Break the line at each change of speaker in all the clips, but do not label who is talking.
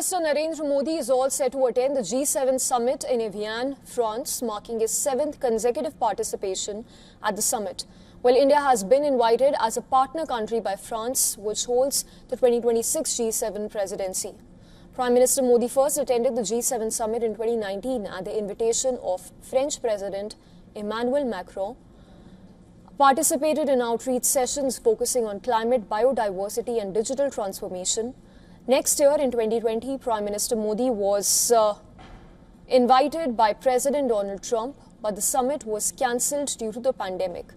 Minister Narendra Modi is all set to attend the G7 summit in Evian, France, marking his 7th consecutive participation at the summit. Well, India has been invited as a partner country by France, which holds the 2026 G7 presidency. Prime Minister Modi first attended the G7 summit in 2019 at the invitation of French President Emmanuel Macron, participated in outreach sessions focusing on climate, biodiversity and digital transformation. Next year, in 2020, Prime Minister Modi was invited by President Donald Trump, but the summit was cancelled due to the pandemic.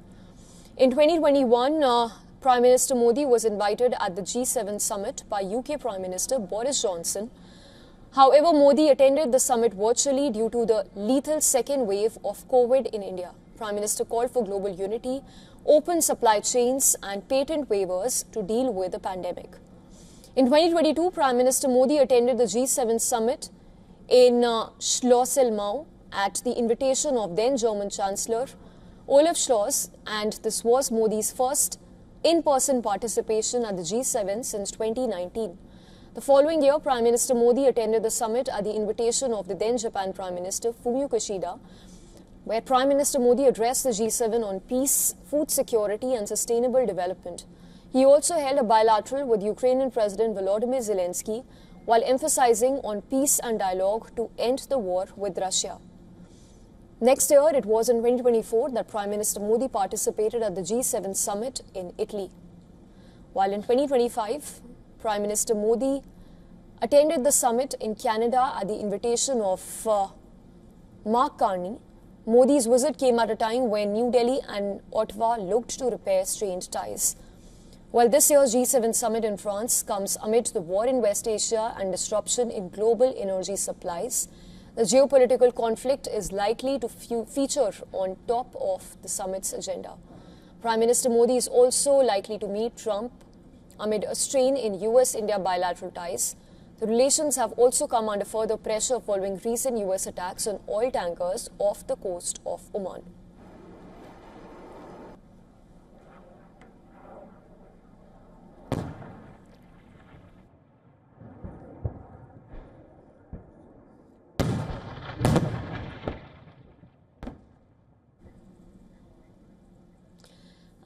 In 2021, Prime Minister Modi was invited at the G7 summit by UK Prime Minister Boris Johnson. However, Modi attended the summit virtually due to the lethal second wave of COVID in India. Prime Minister called for global unity, open supply chains and patent waivers to deal with the pandemic. In 2022, Prime Minister Modi attended the G7 summit in Schlosselmau at the invitation of then German Chancellor Olaf Scholz, and this was Modi's first in-person participation at the G7 since 2019. The following year, Prime Minister Modi attended the summit at the invitation of the then Japan Prime Minister Fumio Kishida, where Prime Minister Modi addressed the G7 on peace, food security and sustainable development. He also held a bilateral with Ukrainian President Volodymyr Zelensky while emphasizing on peace and dialogue to end the war with Russia. Next year, it was in 2024 that Prime Minister Modi participated at the G7 summit in Italy. While in 2025, Prime Minister Modi attended the summit in Canada at the invitation of Mark Carney. Modi's visit came at a time when New Delhi and Ottawa looked to repair strained ties. While this year's G7 summit in France comes amid the war in West Asia and disruption in global energy supplies, the geopolitical conflict is likely to feature on top of the summit's agenda. Prime Minister Modi is also likely to meet Trump amid a strain in US-India bilateral ties. The relations have also come under further pressure following recent US attacks on oil tankers off the coast of Oman.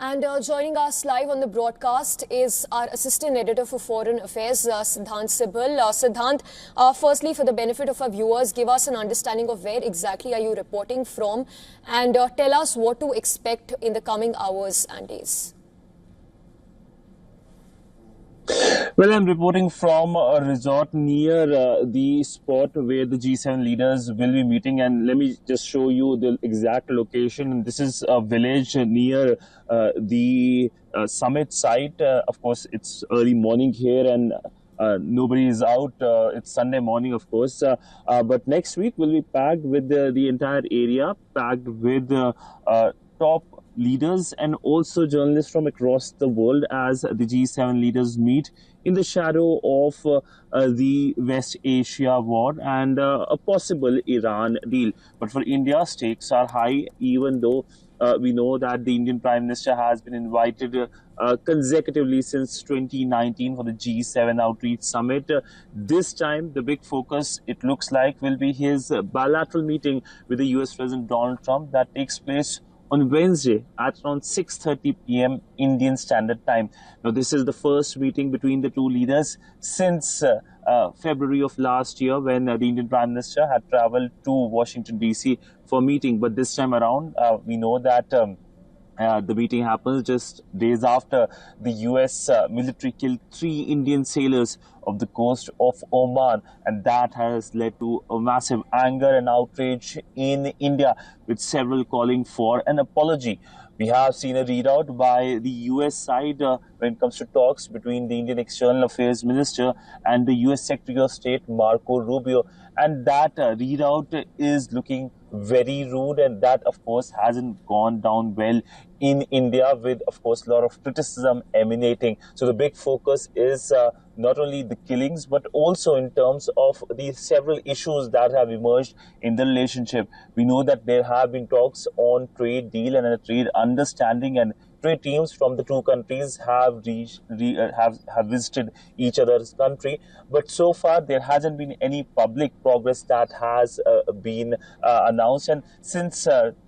And joining us live on the broadcast is our Assistant Editor for Foreign Affairs, Siddhant Sibal. Siddhant, firstly, for the benefit of our viewers, give us an understanding of where exactly are you reporting from and tell us what to expect in the coming hours and days.
Well, I'm reporting from a resort near the spot where the G7 leaders will be meeting, and let me just show you the exact location. This is a village near the summit site. Of course, it's early morning here and nobody is out. It's Sunday morning, of course. But next week will be packed with the entire area, packed with top leaders and also journalists from across the world as the G7 leaders meet in the shadow of the West Asia war and a possible Iran deal. But for India, stakes are high, even though we know that the Indian Prime Minister has been invited consecutively since 2019 for the G7 outreach summit. This time, the big focus, it looks like, will be his bilateral meeting with the US President Donald Trump that takes place on Wednesday at around 6:30 p.m. Indian Standard Time. Now, this is the first meeting between the two leaders since February of last year when the Indian Prime Minister had traveled to Washington, D.C. for a meeting. But this time around, we know that the meeting happens just days after the U.S. Military killed 3 Indian sailors off the coast of Oman, and that has led to a massive anger and outrage in India, with several calling for an apology. We have seen a readout by the US side when it comes to talks between the Indian External Affairs Minister and the US Secretary of State Marco Rubio, and that readout is looking very rude, and that of course hasn't gone down well in India, with of course a lot of criticism emanating. So the big focus is not only the killings but also in terms of the several issues that have emerged in the relationship. We know that there have been talks on trade deal and a trade understanding, and trade teams from the two countries have have visited each other's country, but so far there hasn't been any public progress that has been announced. And since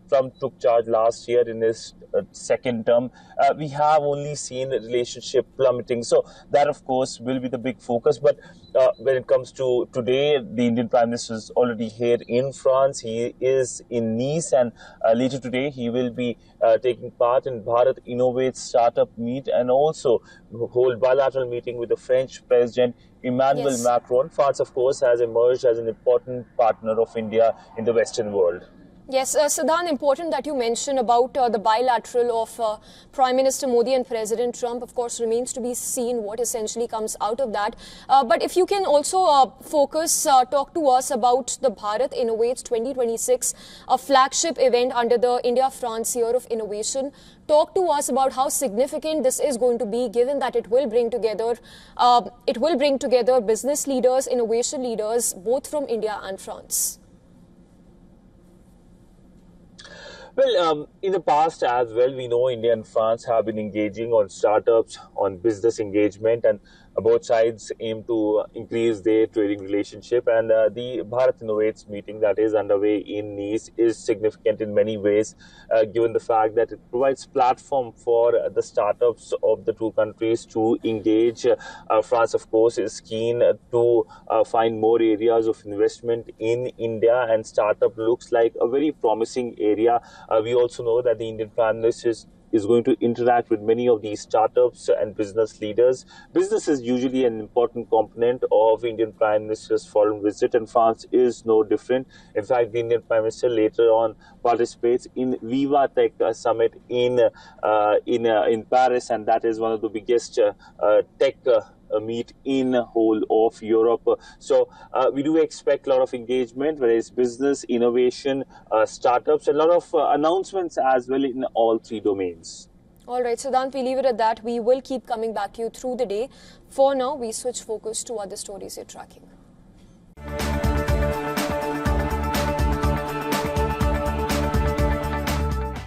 Trump took charge last year in his second term, we have only seen the relationship plummeting. So that, of course, will be the big focus. But when it comes to today, the Indian Prime Minister is already here in France. He is in Nice, and later today he will be taking part in Bharat Innovates Startup Meet and also hold bilateral meeting with the French President Emmanuel Macron. France, of course, has emerged as an important partner of India in the Western world.
Yes, Siddhan, important that you mentioned about the bilateral of Prime Minister Modi and President Trump. Of course, remains to be seen what essentially comes out of that. But if you can also talk to us about the Bharat Innovates 2026, a flagship event under the India-France Year of Innovation. Talk to us about how significant this is going to be, given that it will bring together business leaders, innovation leaders, both from India and France.
Well, in the past as well, we know India and France have been engaging on startups, on business engagement, and both sides aim to increase their trading relationship. And the Bharat Innovates meeting that is underway in Nice is significant in many ways, given the fact that it provides platform for the startups of the two countries to engage. France, of course, is keen to find more areas of investment in India, and startup looks like a very promising area. We also know that the Indian Prime Minister is going to interact with many of these startups and business leaders. Business is usually an important component of Indian Prime Minister's foreign visit, and France is no different. In fact, the Indian Prime Minister later on participates in Viva Tech Summit in Paris, and that is one of the biggest tech meet in whole of Europe. So we do expect a lot of engagement, whether it's business, innovation, startups, and a lot of announcements as well in all three domains.
All right, Siddhant, we leave it at that. We will keep coming back to you through the day. For now, we switch focus to other stories you're tracking.